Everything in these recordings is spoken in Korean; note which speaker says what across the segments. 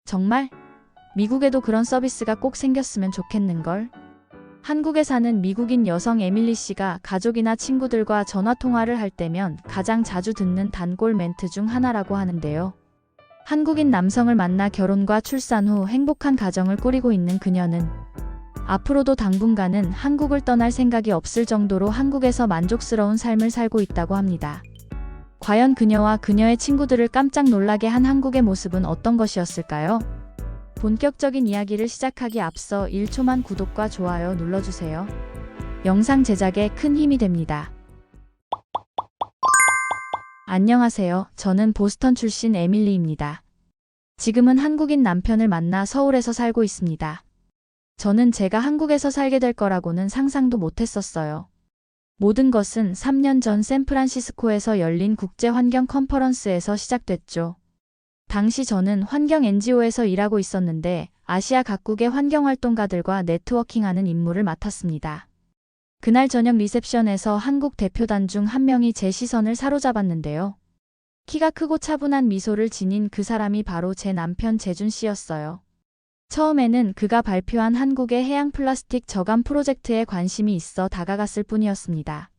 Speaker 1: 정말? 미국에도 그런 서비스가 꼭 생겼으면 좋겠는걸? 한국에 사는 미국인 여성 에밀리 씨가 가족이나 친구들과 전화통화를 할 때면 가장 자주 듣는 단골 멘트 중 하나라고 하는데요. 한국인 남성을 만나 결혼과 출산 후 행복한 가정을 꾸리고 있는 그녀는 앞으로도 당분간은 한국을 떠날 생각이 없을 정도로 한국에서 만족스러운 삶을 살고 있다고 합니다. 과연 그녀와 그녀의 친구들을 깜짝 놀라게 한 한국의 모습은 어떤 것이었을까요? 본격적인 이야기를 시작하기 앞서 1초만 구독과 좋아요 눌러주세요. 영상 제작에 큰 힘이 됩니다. 안녕하세요. 저는 보스턴 출신 에밀리입니다. 지금은 한국인 남편을 만나 서울에서 살고 있습니다. 저는 제가 한국에서 살게 될 거라고는 상상도 못했었어요. 모든 것은 3년 전 샌프란시스코에서 열린 국제환경 컨퍼런스에서 시작됐죠. 당시 저는 환경 NGO에서 일하고 있었는데 아시아 각국의 환경활동가들과 네트워킹하는 임무를 맡았습니다. 그날 저녁 리셉션에서 한국 대표단 중 한 명이 제 시선을 사로잡았는데요. 키가 크고 차분한 미소를 지닌 그 사람이 바로 제 남편 재준 씨였어요. 처음에는 그가 발표한 한국의 해양 플라스틱 저감 프로젝트에 관심이 있어 다가갔을 뿐이었습니다.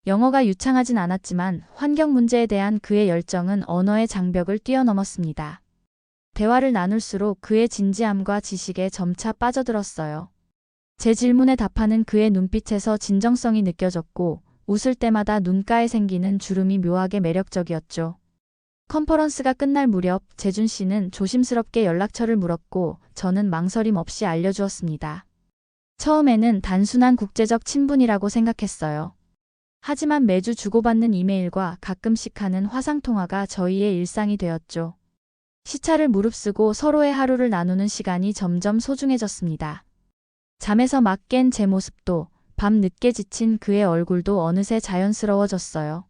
Speaker 1: 영어가 유창하진 않았지만 환경 문제에 대한 그의 열정은 언어의 장벽을 뛰어넘었습니다. 대화를 나눌수록 그의 진지함과 지식에 점차 빠져들었어요. 제 질문에 답하는 그의 눈빛에서 진정성이 느껴졌고 웃을 때마다 눈가에 생기는 주름이 묘하게 매력적이었죠. 컨퍼런스가 끝날 무렵 재준 씨는 조심스럽게 연락처를 물었고 저는 망설임 없이 알려주었습니다. 처음에는 단순한 국제적 친분이라고 생각했어요. 하지만 매주 주고받는 이메일과 가끔씩 하는 화상통화가 저희의 일상이 되었죠. 시차를 무릅쓰고 서로의 하루를 나누는 시간이 점점 소중해졌습니다. 잠에서 막 깬 제 모습도 밤 늦게 지친 그의 얼굴도 어느새 자연스러워졌어요.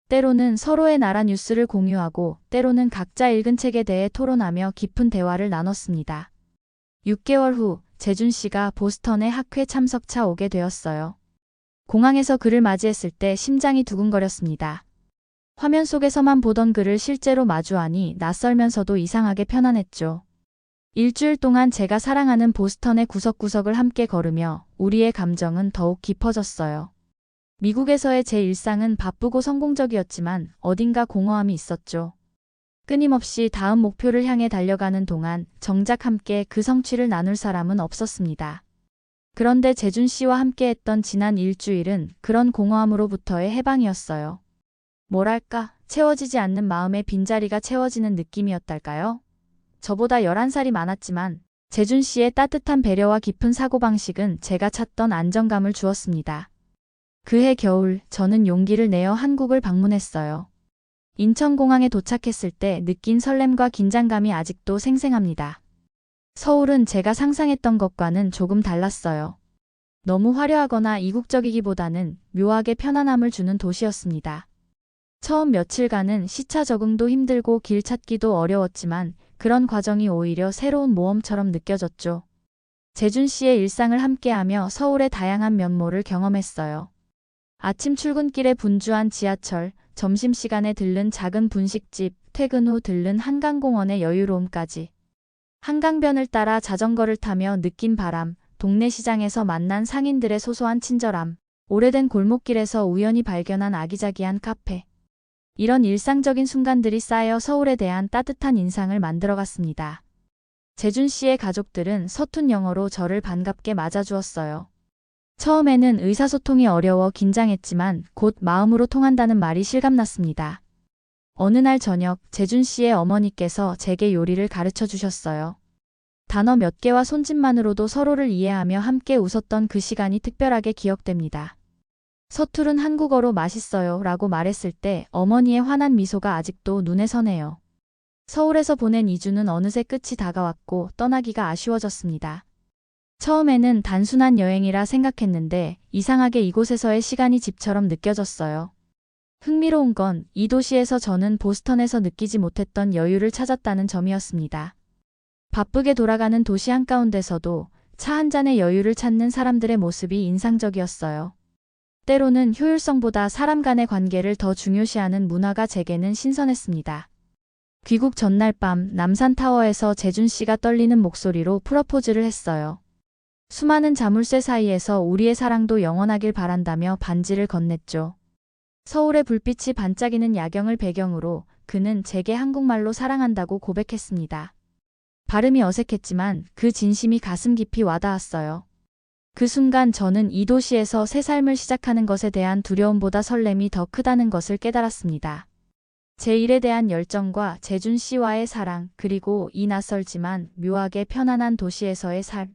Speaker 1: 때로는 서로의 나라 뉴스를 공유하고 때로는 각자 읽은 책에 대해 토론하며 깊은 대화를 나눴습니다. 6개월 후 재준 씨가 보스턴에 학회 참석차 오게 되었어요. 공항에서 그를 맞이했을 때 심장이 두근거렸습니다. 화면 속에서만 보던 그를 실제로 마주하니 낯설면서도 이상하게 편안했죠. 일주일 동안 제가 사랑하는 보스턴의 구석구석을 함께 걸으며 우리의 감정은 더욱 깊어졌어요. 미국에서의 제 일상은 바쁘고 성공적이었지만 어딘가 공허함이 있었죠. 끊임없이 다음 목표를 향해 달려가는 동안 정작 함께 그 성취를 나눌 사람은 없었습니다. 그런데 재준 씨와 함께했던 지난 일주일은 그런 공허함으로부터의 해방이었어요. 뭐랄까, 채워지지 않는 마음의 빈자리가 채워지는 느낌이었달까요? 저보다 11살이 많았지만 재준 씨의 따뜻한 배려와 깊은 사고방식은 제가 찾던 안정감을 주었습니다. 그해 겨울 저는 용기를 내어 한국을 방문했어요. 인천공항에 도착했을 때 느낀 설렘과 긴장감이 아직도 생생합니다. 서울은 제가 상상했던 것과는 조금 달랐어요. 너무 화려하거나 이국적이기보다는 묘하게 편안함을 주는 도시였습니다. 처음 며칠간은 시차 적응도 힘들고 길 찾기도 어려웠지만 그런 과정이 오히려 새로운 모험처럼 느껴졌죠. 재준 씨의 일상을 함께하며 서울의 다양한 면모를 경험했어요. 아침 출근길에 분주한 지하철, 점심시간에 들른 작은 분식집, 퇴근 후 들른 한강공원의 여유로움까지. 한강변을 따라 자전거를 타며 느낀 바람, 동네 시장에서 만난 상인들의 소소한 친절함, 오래된 골목길에서 우연히 발견한 아기자기한 카페. 이런 일상적인 순간들이 쌓여 서울에 대한 따뜻한 인상을 만들어갔습니다. 재준 씨의 가족들은 서툰 영어로 저를 반갑게 맞아주었어요. 처음에는 의사소통이 어려워 긴장했지만 곧 마음으로 통한다는 말이 실감났습니다. 어느 날 저녁 재준 씨의 어머니께서 제게 요리를 가르쳐 주셨어요. 단어 몇 개와 손짓만으로도 서로를 이해하며 함께 웃었던 그 시간이 특별하게 기억됩니다. 서투른 한국어로 맛있어요 라고 말했을 때 어머니의 환한 미소가 아직도 눈에 선해요. 서울에서 보낸 2주는 어느새 끝이 다가왔고 떠나기가 아쉬워졌습니다. 처음에는 단순한 여행이라 생각했는데 이상하게 이곳에서의 시간이 집처럼 느껴졌어요. 흥미로운 건 이 도시에서 저는 보스턴에서 느끼지 못했던 여유를 찾았다는 점이었습니다. 바쁘게 돌아가는 도시 한가운데서도 차 한 잔의 여유를 찾는 사람들의 모습이 인상적이었어요. 때로는 효율성보다 사람 간의 관계를 더 중요시하는 문화가 제게는 신선했습니다. 귀국 전날 밤 남산타워에서 재준 씨가 떨리는 목소리로 프러포즈를 했어요. 수많은 자물쇠 사이에서 우리의 사랑도 영원하길 바란다며 반지를 건넸죠. 서울의 불빛이 반짝이는 야경을 배경으로 그는 제게 한국말로 사랑한다고 고백했습니다. 발음이 어색했지만 그 진심이 가슴 깊이 와닿았어요. 그 순간 저는 이 도시에서 새 삶을 시작하는 것에 대한 두려움보다 설렘이 더 크다는 것을 깨달았습니다. 제 일에 대한 열정과 재준 씨와의 사랑, 그리고 이 낯설지만 묘하게 편안한 도시에서의 삶.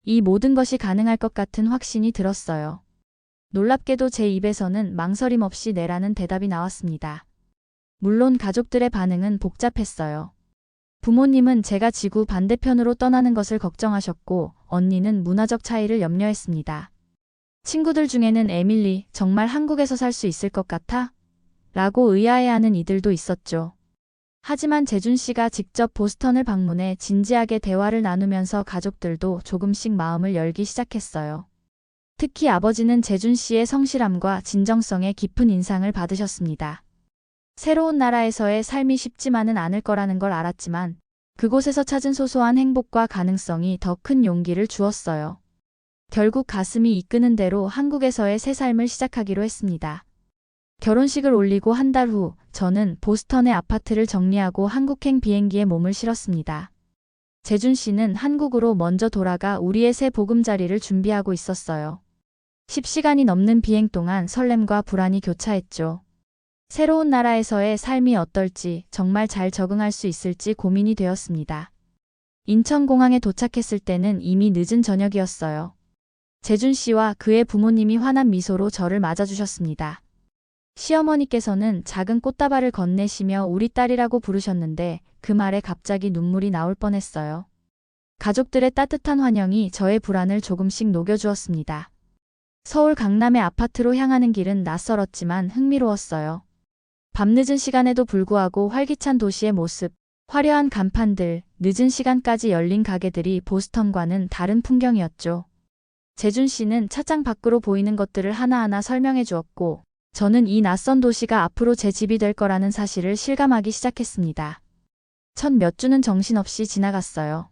Speaker 1: 이 모든 것이 가능할 것 같은 확신이 들었어요. 놀랍게도 제 입에서는 망설임 없이 네라는 대답이 나왔습니다. 물론 가족들의 반응은 복잡했어요. 부모님은 제가 지구 반대편으로 떠나는 것을 걱정하셨고, 언니는 문화적 차이를 염려했습니다. 친구들 중에는 에밀리, 정말 한국에서 살 수 있을 것 같아? 라고 의아해하는 이들도 있었죠. 하지만 재준 씨가 직접 보스턴을 방문해 진지하게 대화를 나누면서 가족들도 조금씩 마음을 열기 시작했어요. 특히 아버지는 재준 씨의 성실함과 진정성에 깊은 인상을 받으셨습니다. 새로운 나라에서의 삶이 쉽지만은 않을 거라는 걸 알았지만 그곳에서 찾은 소소한 행복과 가능성이 더 큰 용기를 주었어요. 결국 가슴이 이끄는 대로 한국에서의 새 삶을 시작하기로 했습니다. 결혼식을 올리고 한 달 후 저는 보스턴의 아파트를 정리하고 한국행 비행기에 몸을 실었습니다. 재준 씨는 한국으로 먼저 돌아가 우리의 새 보금자리를 준비하고 있었어요. 10시간이 넘는 비행 동안 설렘과 불안이 교차했죠. 새로운 나라에서의 삶이 어떨지, 정말 잘 적응할 수 있을지 고민이 되었습니다. 인천공항에 도착했을 때는 이미 늦은 저녁이었어요. 재준 씨와 그의 부모님이 환한 미소로 저를 맞아주셨습니다. 시어머니께서는 작은 꽃다발을 건네시며 우리 딸이라고 부르셨는데 그 말에 갑자기 눈물이 나올 뻔했어요. 가족들의 따뜻한 환영이 저의 불안을 조금씩 녹여주었습니다. 서울 강남의 아파트로 향하는 길은 낯설었지만 흥미로웠어요. 밤늦은 시간에도 불구하고 활기찬 도시의 모습, 화려한 간판들, 늦은 시간까지 열린 가게들이 보스턴과는 다른 풍경이었죠. 재준 씨는 차장 밖으로 보이는 것들을 하나하나 설명해 주었고, 저는 이 낯선 도시가 앞으로 제 집이 될 거라는 사실을 실감하기 시작했습니다. 첫 몇 주는 정신없이 지나갔어요.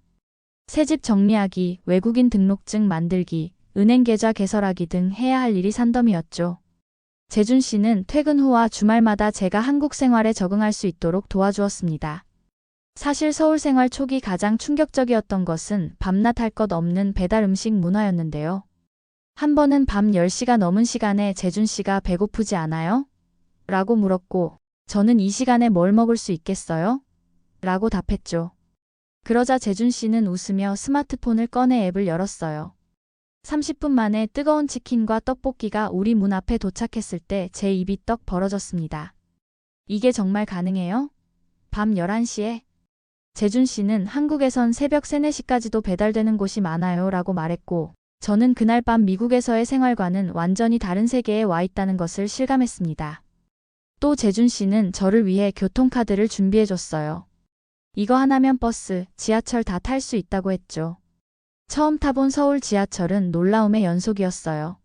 Speaker 1: 새집 정리하기, 외국인 등록증 만들기, 은행 계좌 개설하기 등 해야 할 일이 산더미였죠. 재준 씨는 퇴근 후와 주말마다 제가 한국 생활에 적응할 수 있도록 도와주었습니다. 사실 서울 생활 초기 가장 충격적이었던 것은 밤낮 할 것 없는 배달 음식 문화였는데요. 한 번은 밤 10시가 넘은 시간에 재준 씨가 배고프지 않아요? 라고 물었고, 저는 이 시간에 뭘 먹을 수 있겠어요? 라고 답했죠. 그러자 재준 씨는 웃으며 스마트폰을 꺼내 앱을 열었어요. 30분 만에 뜨거운 치킨과 떡볶이가 우리 문 앞에 도착했을 때 제 입이 떡 벌어졌습니다. 이게 정말 가능해요? 밤 11시에? 재준 씨는 한국에선 새벽 3, 4시까지도 배달되는 곳이 많아요 라고 말했고, 저는 그날 밤 미국에서의 생활과는 완전히 다른 세계에 와 있다는 것을 실감했습니다. 또 재준 씨는 저를 위해 교통카드를 준비해줬어요. 이거 하나면 버스, 지하철 다 탈 수 있다고 했죠. 처음 타본 서울 지하철은 놀라움의 연속이었어요.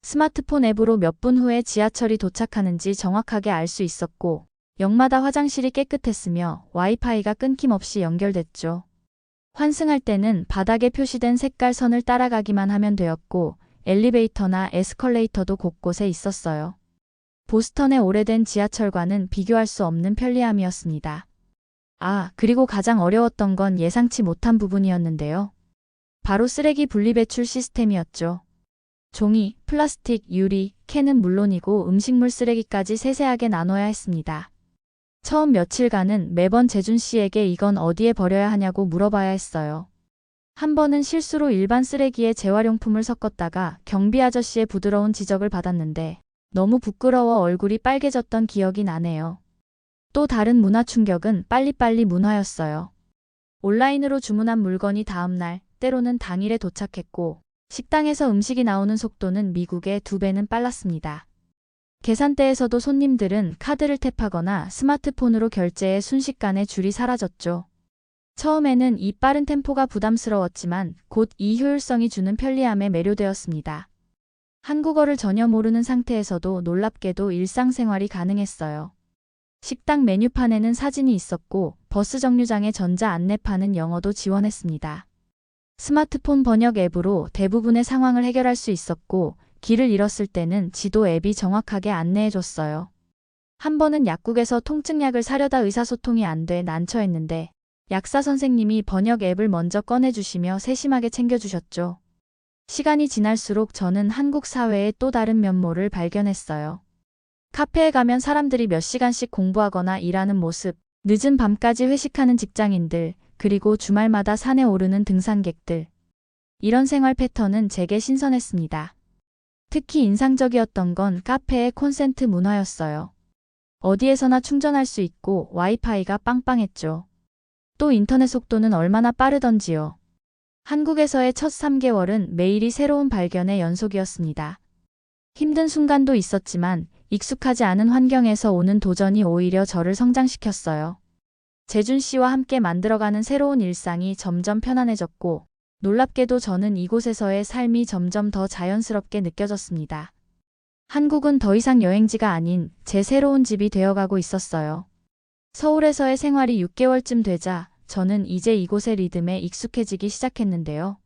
Speaker 1: 스마트폰 앱으로 몇 분 후에 지하철이 도착하는지 정확하게 알 수 있었고, 역마다 화장실이 깨끗했으며 와이파이가 끊김없이 연결됐죠. 환승할 때는 바닥에 표시된 색깔 선을 따라가기만 하면 되었고, 엘리베이터나 에스컬레이터도 곳곳에 있었어요. 보스턴의 오래된 지하철과는 비교할 수 없는 편리함이었습니다. 아, 그리고 가장 어려웠던 건 예상치 못한 부분이었는데요. 바로 쓰레기 분리배출 시스템이었죠. 종이, 플라스틱, 유리, 캔은 물론이고 음식물 쓰레기까지 세세하게 나눠야 했습니다. 처음 며칠간은 매번 재준 씨에게 이건 어디에 버려야 하냐고 물어봐야 했어요. 한 번은 실수로 일반 쓰레기에 재활용품을 섞었다가 경비 아저씨의 부드러운 지적을 받았는데 너무 부끄러워 얼굴이 빨개졌던 기억이 나네요. 또 다른 문화 충격은 빨리빨리 문화였어요. 온라인으로 주문한 물건이 다음날, 때로는 당일에 도착했고, 식당에서 음식이 나오는 속도는 미국의 2배는 빨랐습니다. 계산대에서도 손님들은 카드를 탭하거나 스마트폰으로 결제해 순식간에 줄이 사라졌죠. 처음에는 이 빠른 템포가 부담스러웠지만 곧 이 효율성이 주는 편리함에 매료되었습니다. 한국어를 전혀 모르는 상태에서도 놀랍게도 일상생활이 가능했어요. 식당 메뉴판에는 사진이 있었고 버스 정류장의 전자 안내판은 영어도 지원했습니다. 스마트폰 번역 앱으로 대부분의 상황을 해결할 수 있었고 길을 잃었을 때는 지도 앱이 정확하게 안내해줬어요. 한 번은 약국에서 통증약을 사려다 의사소통이 안 돼 난처했는데 약사 선생님이 번역 앱을 먼저 꺼내주시며 세심하게 챙겨주셨죠. 시간이 지날수록 저는 한국 사회의 또 다른 면모를 발견했어요. 카페에 가면 사람들이 몇 시간씩 공부하거나 일하는 모습, 늦은 밤까지 회식하는 직장인들, 그리고 주말마다 산에 오르는 등산객들. 이런 생활 패턴은 제게 신선했습니다. 특히 인상적이었던 건 카페의 콘센트 문화였어요. 어디에서나 충전할 수 있고 와이파이가 빵빵했죠. 또 인터넷 속도는 얼마나 빠르던지요. 한국에서의 첫 3개월은 매일이 새로운 발견의 연속이었습니다. 힘든 순간도 있었지만 익숙하지 않은 환경에서 오는 도전이 오히려 저를 성장시켰어요. 재준 씨와 함께 만들어가는 새로운 일상이 점점 편안해졌고 놀랍게도 저는 이곳에서의 삶이 점점 더 자연스럽게 느껴졌습니다. 한국은 더 이상 여행지가 아닌 제 새로운 집이 되어가고 있었어요. 서울에서의 생활이 6개월쯤 되자 저는 이제 이곳의 리듬에 익숙해지기 시작했는데요.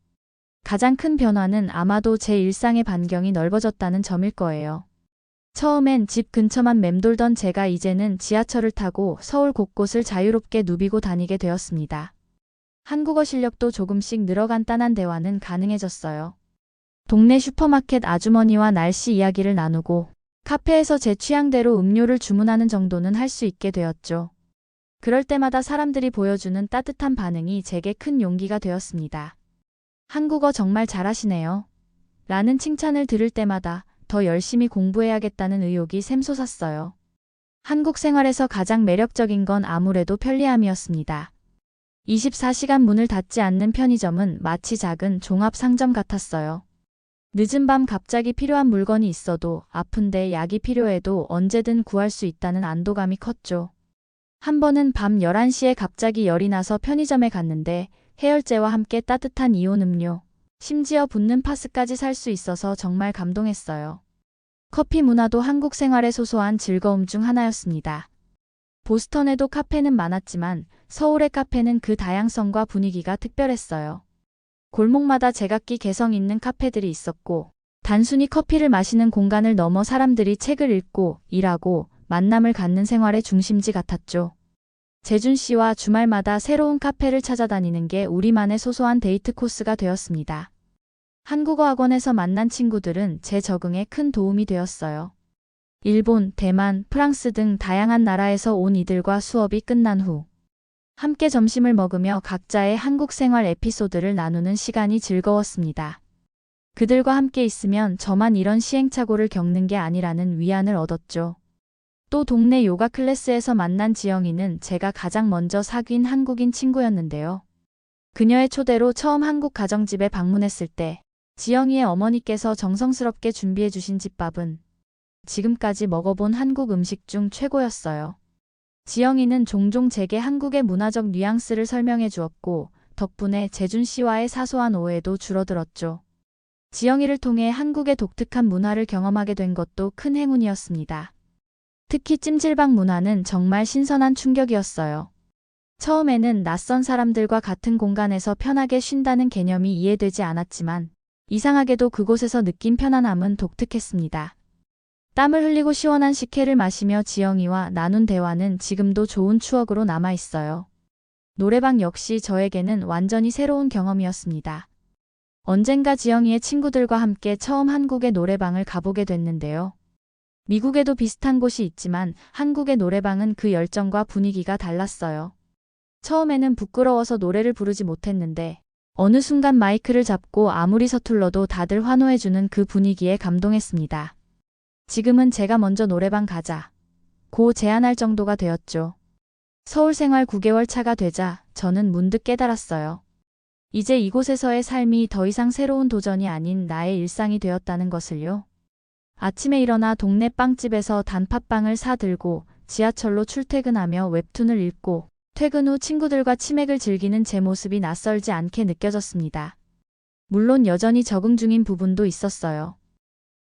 Speaker 1: 가장 큰 변화는 아마도 제 일상의 반경이 넓어졌다는 점일 거예요. 처음엔 집 근처만 맴돌던 제가 이제는 지하철을 타고 서울 곳곳을 자유롭게 누비고 다니게 되었습니다. 한국어 실력도 조금씩 늘어 간단한 대화는 가능해졌어요. 동네 슈퍼마켓 아주머니와 날씨 이야기를 나누고 카페에서 제 취향대로 음료를 주문하는 정도는 할 수 있게 되었죠. 그럴 때마다 사람들이 보여주는 따뜻한 반응이 제게 큰 용기가 되었습니다. 한국어 정말 잘하시네요. 라는 칭찬을 들을 때마다 더 열심히 공부해야겠다는 의욕이 샘솟았어요. 한국 생활에서 가장 매력적인 건 아무래도 편리함이었습니다. 24시간 문을 닫지 않는 편의점은 마치 작은 종합 상점 같았어요. 늦은 밤 갑자기 필요한 물건이 있어도 아픈데 약이 필요해도 언제든 구할 수 있다는 안도감이 컸죠. 한 번은 밤 11시에 갑자기 열이 나서 편의점에 갔는데 해열제와 함께 따뜻한 이온 음료, 심지어 붓는 파스까지 살 수 있어서 정말 감동했어요. 커피 문화도 한국 생활의 소소한 즐거움 중 하나였습니다. 보스턴에도 카페는 많았지만 서울의 카페는 그 다양성과 분위기가 특별했어요. 골목마다 제각기 개성 있는 카페들이 있었고 단순히 커피를 마시는 공간을 넘어 사람들이 책을 읽고 일하고 만남을 갖는 생활의 중심지 같았죠. 재준 씨와 주말마다 새로운 카페를 찾아다니는 게 우리만의 소소한 데이트 코스가 되었습니다. 한국어 학원에서 만난 친구들은 제 적응에 큰 도움이 되었어요. 일본, 대만, 프랑스 등 다양한 나라에서 온 이들과 수업이 끝난 후 함께 점심을 먹으며 각자의 한국 생활 에피소드를 나누는 시간이 즐거웠습니다. 그들과 함께 있으면 저만 이런 시행착오를 겪는 게 아니라는 위안을 얻었죠. 또 동네 요가 클래스에서 만난 지영이는 제가 가장 먼저 사귄 한국인 친구였는데요. 그녀의 초대로 처음 한국 가정집에 방문했을 때 지영이의 어머니께서 정성스럽게 준비해 주신 집밥은 지금까지 먹어본 한국 음식 중 최고였어요. 지영이는 종종 제게 한국의 문화적 뉘앙스를 설명해 주었고 덕분에 재준 씨와의 사소한 오해도 줄어들었죠. 지영이를 통해 한국의 독특한 문화를 경험하게 된 것도 큰 행운이었습니다. 특히 찜질방 문화는 정말 신선한 충격이었어요. 처음에는 낯선 사람들과 같은 공간에서 편하게 쉰다는 개념이 이해되지 않았지만 이상하게도 그곳에서 느낀 편안함은 독특했습니다. 땀을 흘리고 시원한 식혜를 마시며 지영이와 나눈 대화는 지금도 좋은 추억으로 남아있어요. 노래방 역시 저에게는 완전히 새로운 경험이었습니다. 언젠가 지영이의 친구들과 함께 처음 한국의 노래방을 가보게 됐는데요. 미국에도 비슷한 곳이 있지만 한국의 노래방은 그 열정과 분위기가 달랐어요. 처음에는 부끄러워서 노래를 부르지 못했는데 어느 순간 마이크를 잡고 아무리 서툴러도 다들 환호해주는 그 분위기에 감동했습니다. 지금은 제가 먼저 노래방 가자 고 제안할 정도가 되었죠. 서울 생활 9개월 차가 되자 저는 문득 깨달았어요. 이제 이곳에서의 삶이 더 이상 새로운 도전이 아닌 나의 일상이 되었다는 것을요. 아침에 일어나 동네 빵집에서 단팥빵을 사들고 지하철로 출퇴근하며 웹툰을 읽고 퇴근 후 친구들과 치맥을 즐기는 제 모습이 낯설지 않게 느껴졌습니다. 물론 여전히 적응 중인 부분도 있었어요.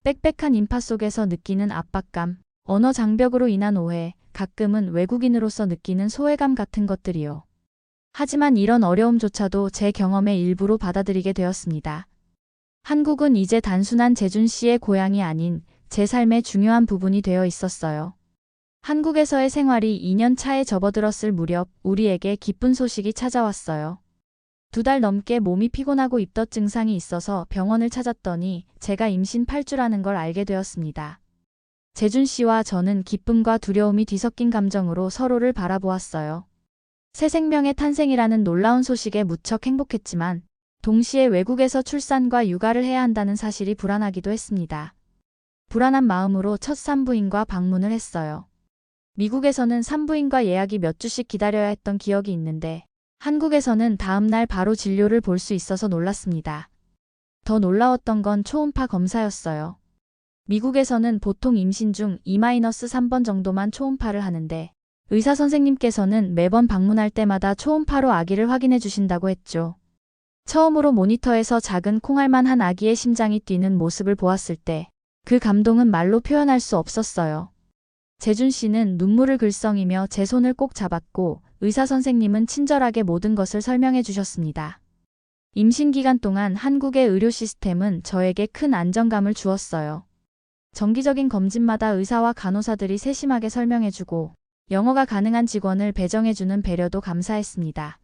Speaker 1: 빽빽한 인파 속에서 느끼는 압박감, 언어 장벽으로 인한 오해, 가끔은 외국인으로서 느끼는 소외감 같은 것들이요. 하지만 이런 어려움조차도 제 경험의 일부로 받아들이게 되었습니다. 한국은 이제 단순한 재준 씨의 고향이 아닌 제 삶의 중요한 부분이 되어 있었어요. 한국에서의 생활이 2년 차에 접어들었을 무렵 우리에게 기쁜 소식이 찾아왔어요. 2달 넘게 몸이 피곤하고 입덧 증상이 있어서 병원을 찾았더니 제가 임신 8주라는 걸 알게 되었습니다. 재준 씨와 저는 기쁨과 두려움이 뒤섞인 감정으로 서로를 바라보았어요. 새 생명의 탄생이라는 놀라운 소식에 무척 행복했지만 동시에 외국에서 출산과 육아를 해야 한다는 사실이 불안하기도 했습니다. 불안한 마음으로 첫 산부인과 방문을 했어요. 미국에서는 산부인과 예약이 몇 주씩 기다려야 했던 기억이 있는데 한국에서는 다음 날 바로 진료를 볼 수 있어서 놀랐습니다. 더 놀라웠던 건 초음파 검사였어요. 미국에서는 보통 임신 중 2-3번 정도만 초음파를 하는데 의사 선생님께서는 매번 방문할 때마다 초음파로 아기를 확인해 주신다고 했죠. 처음으로 모니터에서 작은 콩알만한 아기의 심장이 뛰는 모습을 보았을 때 그 감동은 말로 표현할 수 없었어요. 재준 씨는 눈물을 글썽이며 제 손을 꼭 잡았고 의사 선생님은 친절하게 모든 것을 설명해 주셨습니다. 임신 기간 동안 한국의 의료 시스템은 저에게 큰 안정감을 주었어요. 정기적인 검진마다 의사와 간호사들이 세심하게 설명해주고 영어가 가능한 직원을 배정해주는 배려도 감사했습니다.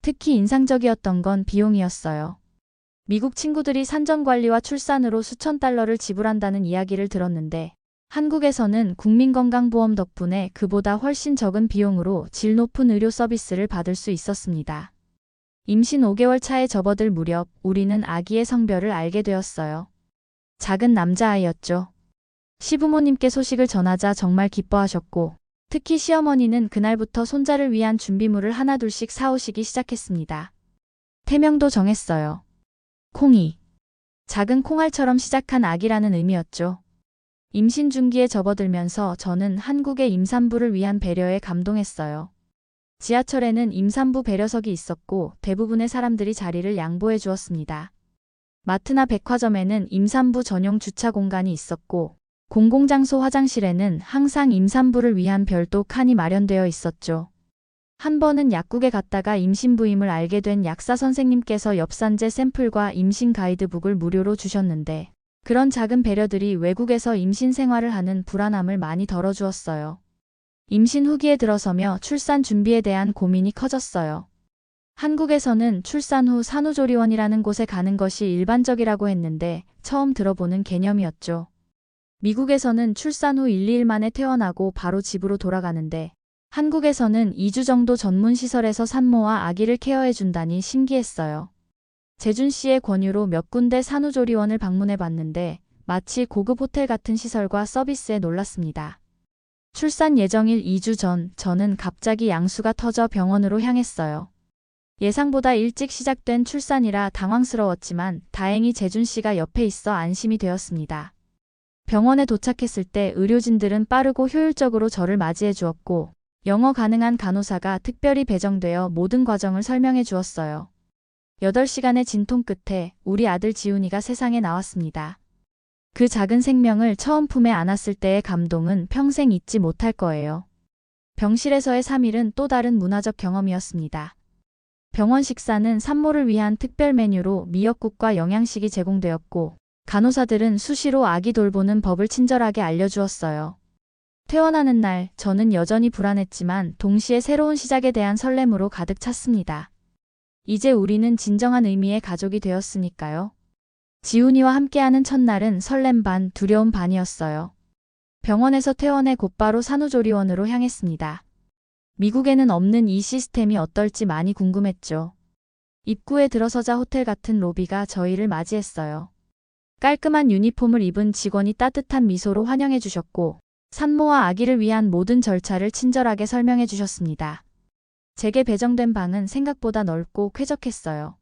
Speaker 1: 특히 인상적이었던 건 비용이었어요. 미국 친구들이 산전관리와 출산으로 수천 달러를 지불한다는 이야기를 들었는데 한국에서는 국민건강보험 덕분에 그보다 훨씬 적은 비용으로 질 높은 의료 서비스를 받을 수 있었습니다. 임신 5개월 차에 접어들 무렵 우리는 아기의 성별을 알게 되었어요. 작은 남자아이였죠. 시부모님께 소식을 전하자 정말 기뻐하셨고 특히 시어머니는 그날부터 손자를 위한 준비물을 하나둘씩 사오시기 시작했습니다. 태명도 정했어요. 콩이. 작은 콩알처럼 시작한 아기라는 의미였죠. 임신 중기에 접어들면서 저는 한국의 임산부를 위한 배려에 감동했어요. 지하철에는 임산부 배려석이 있었고 대부분의 사람들이 자리를 양보해 주었습니다. 마트나 백화점에는 임산부 전용 주차 공간이 있었고 공공장소 화장실에는 항상 임산부를 위한 별도 칸이 마련되어 있었죠. 한 번은 약국에 갔다가 임신부임을 알게 된 약사 선생님께서 엽산제 샘플과 임신 가이드북을 무료로 주셨는데 그런 작은 배려들이 외국에서 임신 생활을 하는 불안함을 많이 덜어주었어요. 임신 후기에 들어서며 출산 준비에 대한 고민이 커졌어요. 한국에서는 출산 후 산후조리원이라는 곳에 가는 것이 일반적이라고 했는데 처음 들어보는 개념이었죠. 미국에서는 출산 후 1-2일 만에 퇴원하고 바로 집으로 돌아가는데 한국에서는 2주 정도 전문 시설에서 산모와 아기를 케어해 준다니 신기했어요. 재준 씨의 권유로 몇 군데 산후조리원을 방문해 봤는데 마치 고급 호텔 같은 시설과 서비스에 놀랐습니다. 출산 예정일 2주 전 저는 갑자기 양수가 터져 병원으로 향했어요. 예상보다 일찍 시작된 출산이라 당황스러웠지만 다행히 재준 씨가 옆에 있어 안심이 되었습니다. 병원에 도착했을 때 의료진들은 빠르고 효율적으로 저를 맞이해 주었고 영어 가능한 간호사가 특별히 배정되어 모든 과정을 설명해 주었어요. 8시간의 진통 끝에 우리 아들 지훈이가 세상에 나왔습니다. 그 작은 생명을 처음 품에 안았을 때의 감동은 평생 잊지 못할 거예요. 병실에서의 3일은 또 다른 문화적 경험이었습니다. 병원 식사는 산모를 위한 특별 메뉴로 미역국과 영양식이 제공되었고 간호사들은 수시로 아기 돌보는 법을 친절하게 알려주었어요. 퇴원하는 날 저는 여전히 불안했지만 동시에 새로운 시작에 대한 설렘으로 가득 찼습니다. 이제 우리는 진정한 의미의 가족이 되었으니까요. 지훈이와 함께하는 첫날은 설렘 반 두려움 반이었어요. 병원에서 퇴원해 곧바로 산후조리원으로 향했습니다. 미국에는 없는 이 시스템이 어떨지 많이 궁금했죠. 입구에 들어서자 호텔 같은 로비가 저희를 맞이했어요. 깔끔한 유니폼을 입은 직원이 따뜻한 미소로 환영해 주셨고 산모와 아기를 위한 모든 절차를 친절하게 설명해 주셨습니다. 제게 배정된 방은 생각보다 넓고 쾌적했어요.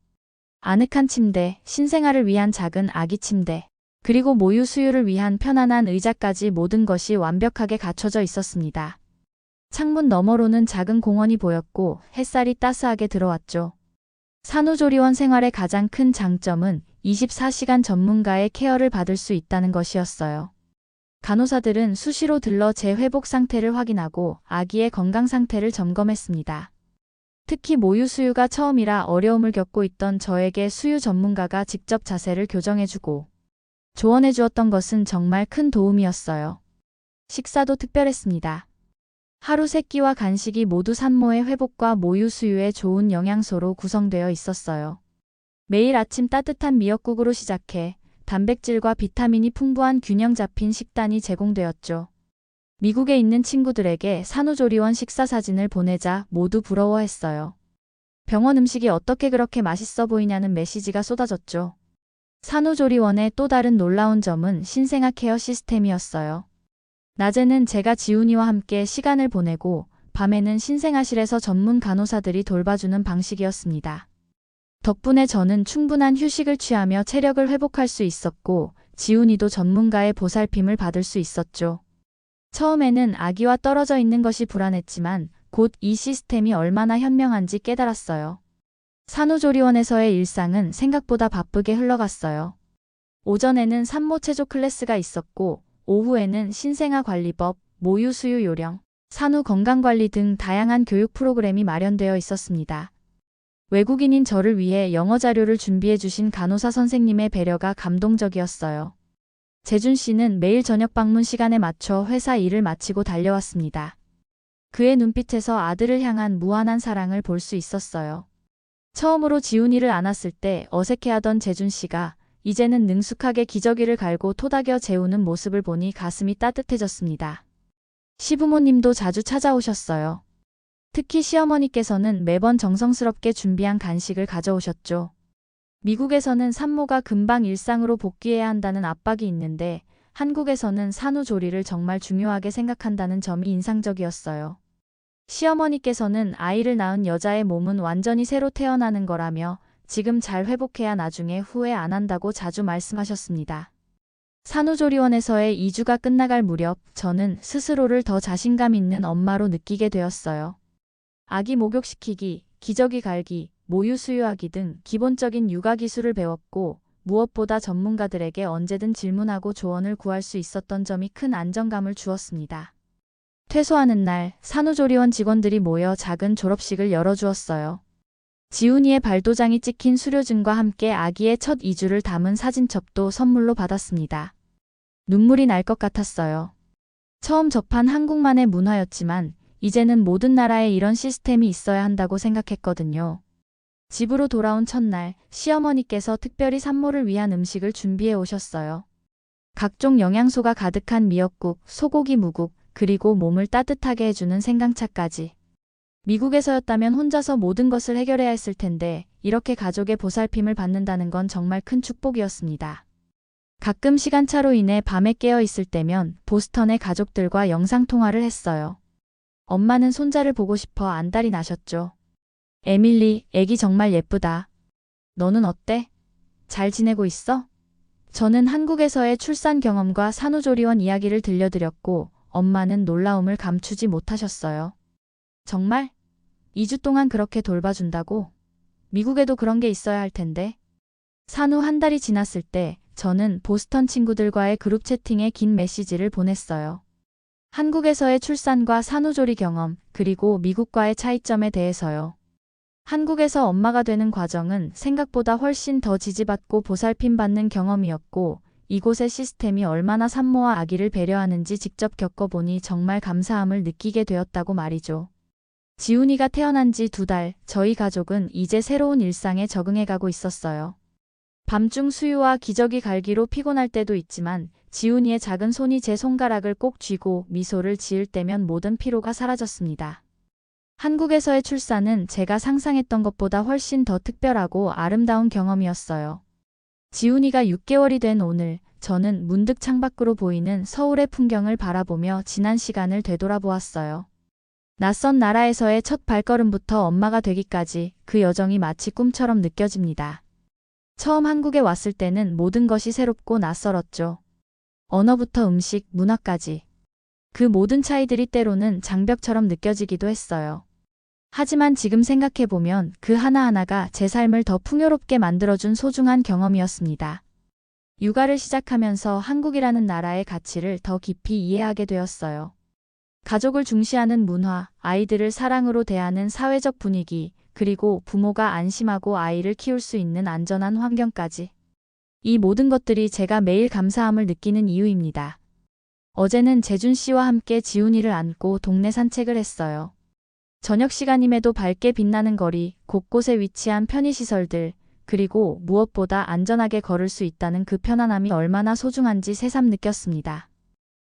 Speaker 1: 아늑한 침대, 신생아를 위한 작은 아기 침대, 그리고 모유 수유를 위한 편안한 의자까지 모든 것이 완벽하게 갖춰져 있었습니다. 창문 너머로는 작은 공원이 보였고 햇살이 따스하게 들어왔죠. 산후조리원 생활의 가장 큰 장점은 24시간 전문가의 케어를 받을 수 있다는 것이었어요. 간호사들은 수시로 들러 제 회복 상태를 확인하고 아기의 건강 상태를 점검했습니다. 특히 모유 수유가 처음이라 어려움을 겪고 있던 저에게 수유 전문가가 직접 자세를 교정해주고 조언해 주었던 것은 정말 큰 도움이었어요. 식사도 특별했습니다. 하루 3끼와 간식이 모두 산모의 회복과 모유 수유에 좋은 영양소로 구성되어 있었어요. 매일 아침 따뜻한 미역국으로 시작해 단백질과 비타민이 풍부한 균형 잡힌 식단이 제공되었죠. 미국에 있는 친구들에게 산후조리원 식사 사진을 보내자 모두 부러워했어요. 병원 음식이 어떻게 그렇게 맛있어 보이냐는 메시지가 쏟아졌죠. 산후조리원의 또 다른 놀라운 점은 신생아 케어 시스템이었어요. 낮에는 제가 지훈이와 함께 시간을 보내고 밤에는 신생아실에서 전문 간호사들이 돌봐주는 방식이었습니다. 덕분에 저는 충분한 휴식을 취하며 체력을 회복할 수 있었고 지훈이도 전문가의 보살핌을 받을 수 있었죠. 처음에는 아기와 떨어져 있는 것이 불안했지만 곧 이 시스템이 얼마나 현명한지 깨달았어요. 산후조리원에서의 일상은 생각보다 바쁘게 흘러갔어요. 오전에는 산모 체조 클래스가 있었고 오후에는 신생아 관리법, 모유 수유 요령, 산후 건강관리 등 다양한 교육 프로그램이 마련되어 있었습니다. 외국인인 저를 위해 영어 자료를 준비해 주신 간호사 선생님의 배려가 감동적이었어요. 재준 씨는 매일 저녁 방문 시간에 맞춰 회사 일을 마치고 달려왔습니다. 그의 눈빛에서 아들을 향한 무한한 사랑을 볼 수 있었어요. 처음으로 지훈이를 안았을 때 어색해하던 재준 씨가 이제는 능숙하게 기저귀를 갈고 토닥여 재우는 모습을 보니 가슴이 따뜻해졌습니다. 시부모님도 자주 찾아오셨어요. 특히 시어머니께서는 매번 정성스럽게 준비한 간식을 가져오셨죠. 미국에서는 산모가 금방 일상으로 복귀해야 한다는 압박이 있는데 한국에서는 산후조리를 정말 중요하게 생각한다는 점이 인상적이었어요. 시어머니께서는 아이를 낳은 여자의 몸은 완전히 새로 태어나는 거라며 지금 잘 회복해야 나중에 후회 안 한다고 자주 말씀하셨습니다. 산후조리원에서의 2주가 끝나갈 무렵 저는 스스로를 더 자신감 있는 엄마로 느끼게 되었어요. 아기 목욕시키기, 기저귀 갈기, 모유 수유하기 등 기본적인 육아 기술을 배웠고 무엇보다 전문가들에게 언제든 질문하고 조언을 구할 수 있었던 점이 큰 안정감을 주었습니다. 퇴소하는 날 산후조리원 직원들이 모여 작은 졸업식을 열어주었어요. 지훈이의 발도장이 찍힌 수료증과 함께 아기의 첫 2주를 담은 사진첩도 선물로 받았습니다. 눈물이 날 것 같았어요. 처음 접한 한국만의 문화였지만 이제는 모든 나라에 이런 시스템이 있어야 한다고 생각했거든요. 집으로 돌아온 첫날 시어머니께서 특별히 산모를 위한 음식을 준비해 오셨어요. 각종 영양소가 가득한 미역국, 소고기 무국, 그리고 몸을 따뜻하게 해주는 생강차까지. 미국에서였다면 혼자서 모든 것을 해결해야 했을 텐데 이렇게 가족의 보살핌을 받는다는 건 정말 큰 축복이었습니다. 가끔 시간차로 인해 밤에 깨어 있을 때면 보스턴의 가족들과 영상통화를 했어요. 엄마는 손자를 보고 싶어 안달이 나셨죠. 에밀리, 애기 정말 예쁘다. 너는 어때? 잘 지내고 있어? 저는 한국에서의 출산 경험과 산후조리원 이야기를 들려드렸고 엄마는 놀라움을 감추지 못하셨어요. 정말? 2주 동안 그렇게 돌봐준다고? 미국에도 그런 게 있어야 할 텐데. 산후 한 달이 지났을 때 저는 보스턴 친구들과의 그룹 채팅에 긴 메시지를 보냈어요. 한국에서의 출산과 산후조리 경험, 그리고 미국과의 차이점에 대해서요. 한국에서 엄마가 되는 과정은 생각보다 훨씬 더 지지받고 보살핌받는 경험이었고 이곳의 시스템이 얼마나 산모와 아기를 배려하는지 직접 겪어보니 정말 감사함을 느끼게 되었다고 말이죠. 지훈이가 태어난 지 2달, 저희 가족은 이제 새로운 일상에 적응해가고 있었어요. 밤중 수유와 기저귀 갈기로 피곤할 때도 있지만 지훈이의 작은 손이 제 손가락을 꼭 쥐고 미소를 지을 때면 모든 피로가 사라졌습니다. 한국에서의 출산은 제가 상상했던 것보다 훨씬 더 특별하고 아름다운 경험이었어요. 지훈이가 6개월이 된 오늘, 저는 문득 창밖으로 보이는 서울의 풍경을 바라보며 지난 시간을 되돌아보았어요. 낯선 나라에서의 첫 발걸음부터 엄마가 되기까지 그 여정이 마치 꿈처럼 느껴집니다. 처음 한국에 왔을 때는 모든 것이 새롭고 낯설었죠. 언어부터 음식, 문화까지. 그 모든 차이들이 때로는 장벽처럼 느껴지기도 했어요. 하지만 지금 생각해보면 그 하나하나가 제 삶을 더 풍요롭게 만들어준 소중한 경험이었습니다. 육아를 시작하면서 한국이라는 나라의 가치를 더 깊이 이해하게 되었어요. 가족을 중시하는 문화, 아이들을 사랑으로 대하는 사회적 분위기, 그리고 부모가 안심하고 아이를 키울 수 있는 안전한 환경까지. 이 모든 것들이 제가 매일 감사함을 느끼는 이유입니다. 어제는 재준 씨와 함께 지훈이를 안고 동네 산책을 했어요. 저녁 시간임에도 밝게 빛나는 거리, 곳곳에 위치한 편의시설들, 그리고 무엇보다 안전하게 걸을 수 있다는 그 편안함이 얼마나 소중한지 새삼 느꼈습니다.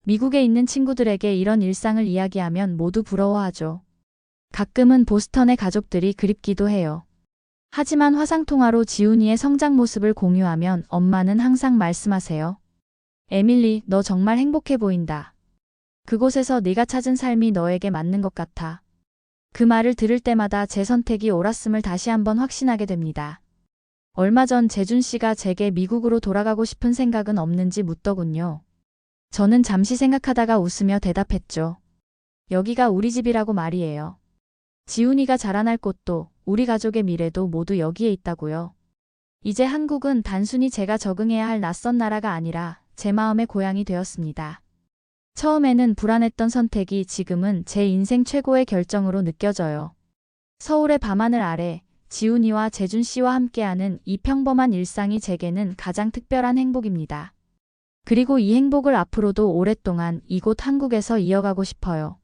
Speaker 1: 미국에 있는 친구들에게 이런 일상을 이야기하면 모두 부러워하죠. 가끔은 보스턴의 가족들이 그립기도 해요. 하지만 화상통화로 지훈이의 성장 모습을 공유하면 엄마는 항상 말씀하세요. 에밀리, 너 정말 행복해 보인다. 그곳에서 네가 찾은 삶이 너에게 맞는 것 같아. 그 말을 들을 때마다 제 선택이 옳았음을 다시 한번 확신하게 됩니다. 얼마 전 재준 씨가 제게 미국으로 돌아가고 싶은 생각은 없는지 묻더군요. 저는 잠시 생각하다가 웃으며 대답했죠. 여기가 우리 집이라고 말이에요. 지훈이가 자라날 곳도 우리 가족의 미래도 모두 여기에 있다고요. 이제 한국은 단순히 제가 적응해야 할 낯선 나라가 아니라 제 마음의 고향이 되었습니다. 처음에는 불안했던 선택이 지금은 제 인생 최고의 결정으로 느껴져요. 서울의 밤하늘 아래 지훈이와 재준 씨와 함께하는 이 평범한 일상이 제게는 가장 특별한 행복입니다. 그리고 이 행복을 앞으로도 오랫동안 이곳 한국에서 이어가고 싶어요.